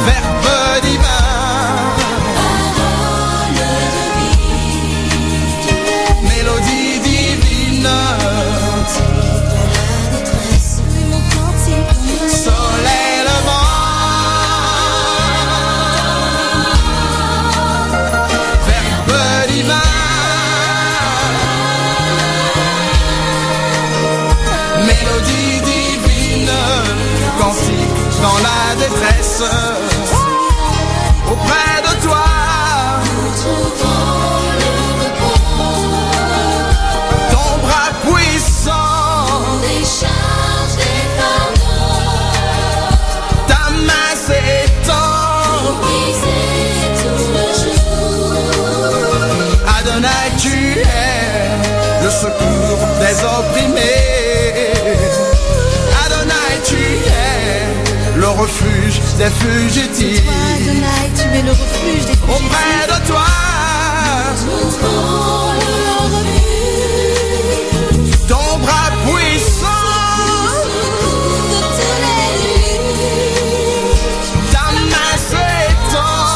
Verbe divin, parole de vie, mélodie divine, cantique de la détresse, mon cantique, soleil levant, verbe divin, mélodie divine, cantique dans la détresse, auprès de toi, nous trouvons le repos, ton bras puissant, on décharge des fardeaux, ta main s'étend, briser tout le jour, Adonai, tu es le secours des opprimés, Adonai, tu es le refuge des fugitifs, Adonai, tu es le refuge des fugitifs, auprès de toi, nous trouvons le refuge, ton bras puissant, secours de tous les luttes, ta main s'étend,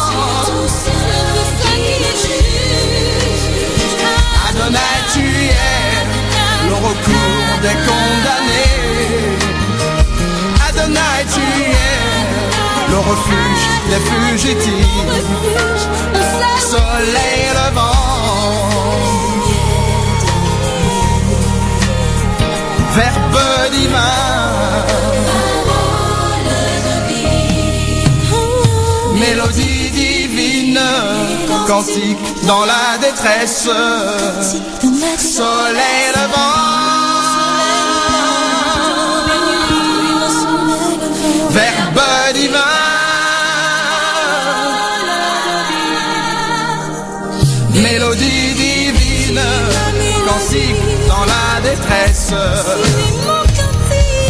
tout seul de ça qui est juste, Adonai, tu es le recours des condamnés, Adonai, tu es le refuge des fugitifs, soleil levant, verbe divin, parole de vie, mélodie divine, cantique dans la détresse, soleil levant, verbe divin, mélodie divine, cantique dans la détresse.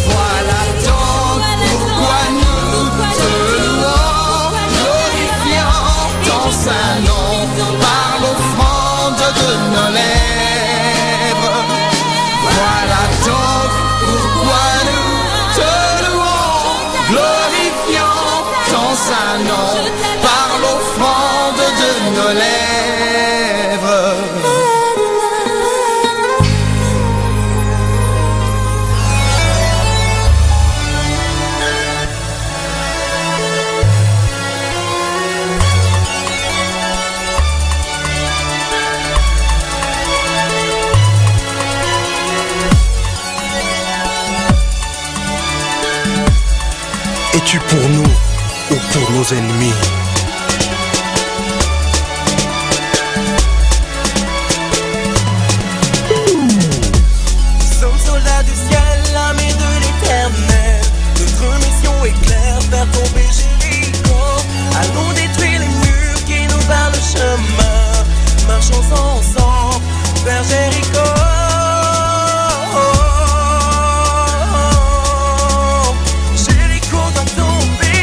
Voilà donc pourquoi nous te louons, glorifiant ton saint nom par l'offrande de nos lèvres. Voilà donc pourquoi nous te louons, glorifiant ton saint nom par l'offrande de nos lèvres. Es-tu pour nous ou pour nos ennemis? Nous sommes soldats du ciel, l'armée de l'éternel. Notre mission est claire, faire tomber Jéricho. Allons détruire les murs qui nous barrent le chemin. Marchons ensemble vers Jéricho. Jéricho doit tomber.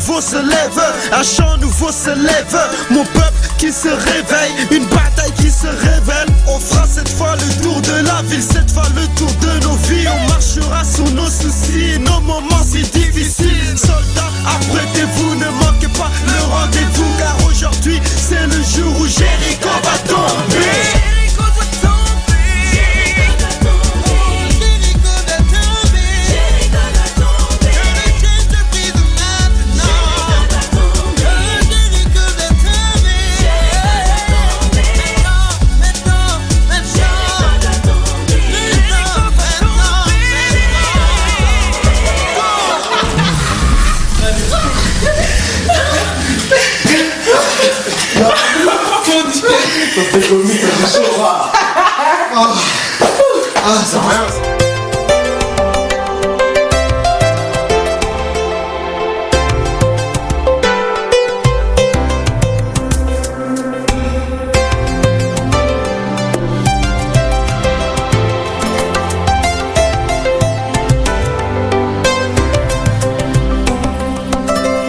nouveau se lève, un chant nouveau se lève. Mon peuple qui se réveille, une bataille qui se révèle. On fera cette fois le tour de la ville, cette fois le tour de nos vies. On marchera sur nos soucis, nos moments si difficiles. Soldats, apprêtez-vous, ne manquez pas le rendez-vous, car aujourd'hui c'est le jour où Jéricho va tomber. Jéricho doit tomber. Jéricho doit tomber. Jéricho doit tomber. Jéricho doit tomber. Que le ciel se brise maintenant. Jéricho doit tomber. Jéricho doit tomber. Jéricho doit tomber. Maintenant, Jéricho doit tomber.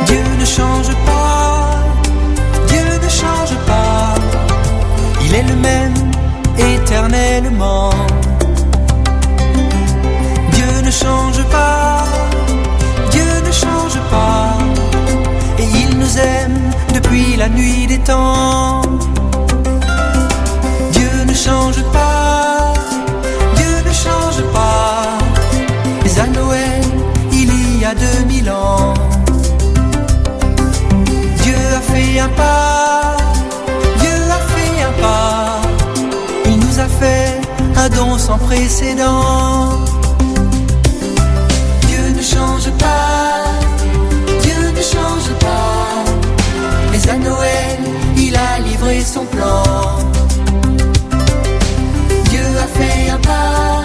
Dieu ne change pas, Dieu ne change pas, il est le même éternellement. Dieu ne change pas, Dieu ne change pas, et il nous aime depuis la nuit des temps. Dieu ne change pas, Dieu ne change pas, mais à Noël, il y a 2000 ans, Dieu a fait un pas, Dieu a fait un pas, il nous a fait un don sans précédent. Dieu ne change pas, Dieu ne change pas, mais à Noël, il a livré son plan. Dieu a fait un pas,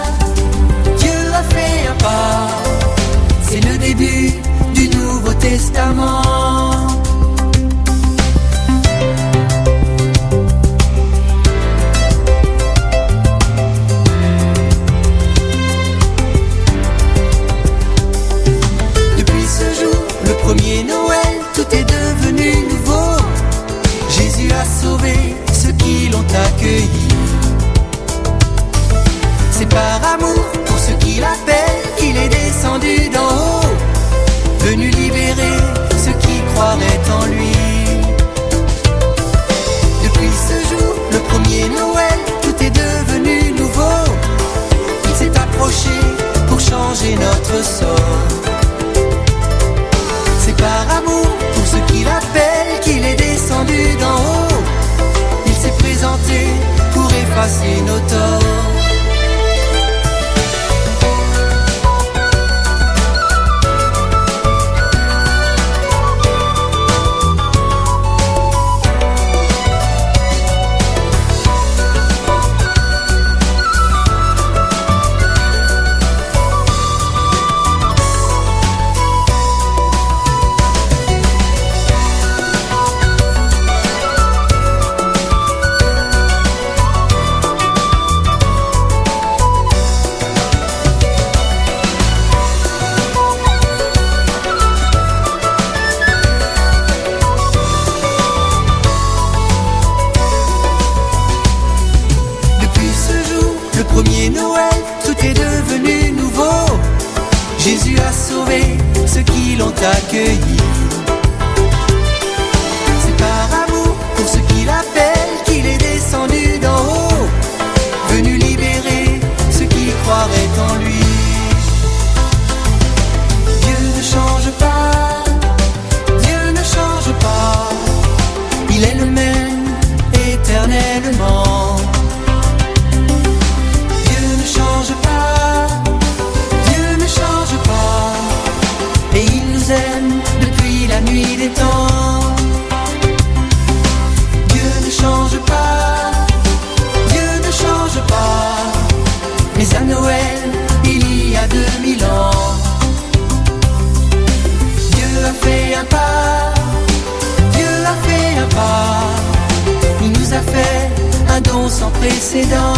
Dieu a fait un pas, c'est le début du Nouveau Testament. Depuis ce jour, le premier Noël, tout est devenu nouveau. Jésus a sauvé ceux qui l'ont accueilli. C'est par amour pour ceux qui l'appellent qu'il est descendu d'en haut, venu libérer ceux qui croiraient en lui. Depuis ce jour, le premier Noël, tout est devenu nouveau. Il s'est approché pour changer notre sort. C'est par amour pour ceux qui l'appellent qu'il est descendu d'en haut. Il s'est présenté pour effacer nos torts. Premier Noël, tout est devenu nouveau. Jésus a sauvé ceux qui l'ont accueilli. C'est par amour pour ceux qui l'appellent qu'il est descendu d'en haut, venu libérer ceux qui croiraient en lui. Dieu ne change pas, Dieu ne change pas, il est le même éternellement. Depuis la nuit des temps, Dieu ne change pas, Dieu ne change pas, mais à Noël, il y a 2000 ans, Dieu a fait un pas, Dieu a fait un pas, il nous a fait un don sans précédent.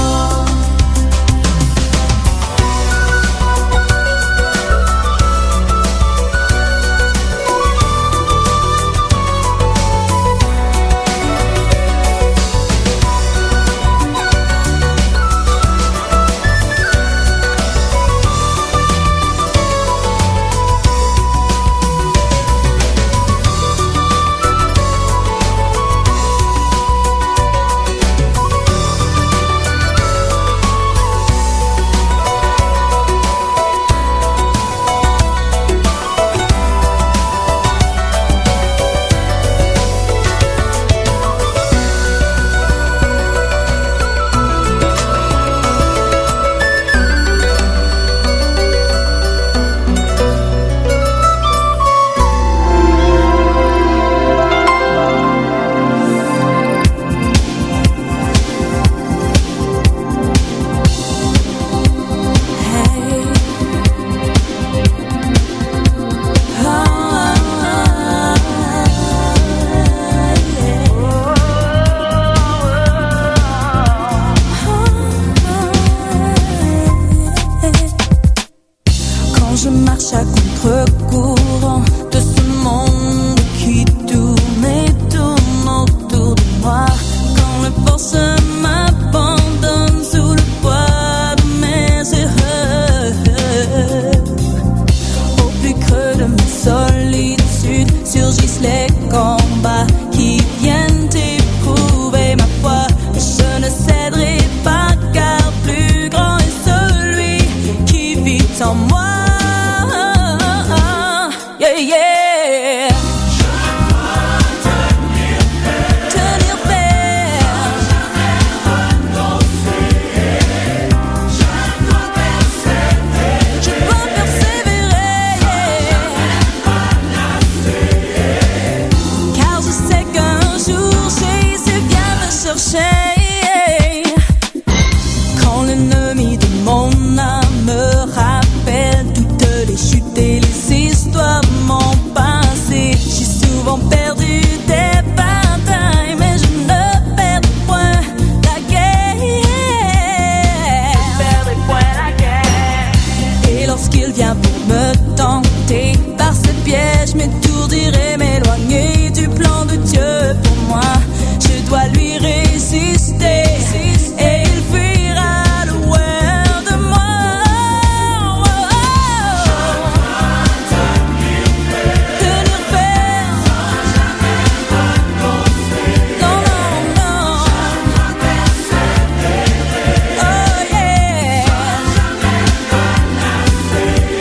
solitude surgissent les combats qui viennent éprouver ma foi. Je ne céderai pas car plus grand est celui qui vit en moi. Yeah, yeah. Tenir ferme. Je dois persévérer. Car je sais qu'un jour Jésus vient me chercher. Quand l'ennemi de mon âme me rappelle toutes les chutes et les histoires de mon passé, j'ai souvent perdu des batailles, mais je ne perds point la guerre. Et lorsqu'il vient pour me tenter par ce piège, m'étourdir et m'éloigner du plan de Dieu pour moi, je dois lui résister. Et il fuira loin de moi. Tenir ferme. Non, non, non. Oh yeah.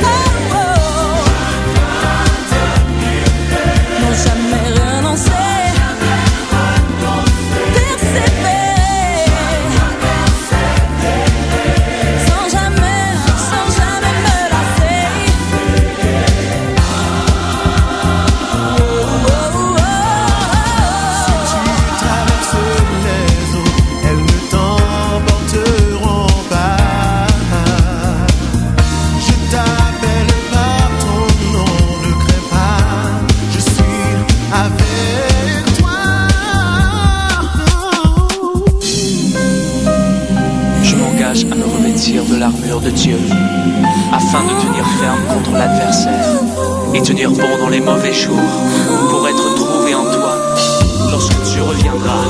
Oh, oh. Non, jamais renoncer. Persévérer. Sans jamais me lasser. Traverse les eaux, elles ne t'emporteront pas. Je t'appelle par ton nom, ne crains pas, je suis avec toi. Je m'engage à me revêtir de l'armure de Dieu, afin de tenir ferme contre l'adversaire et tenir bon dans les mauvais jours, pour être trouvé en toi lorsque tu reviendras.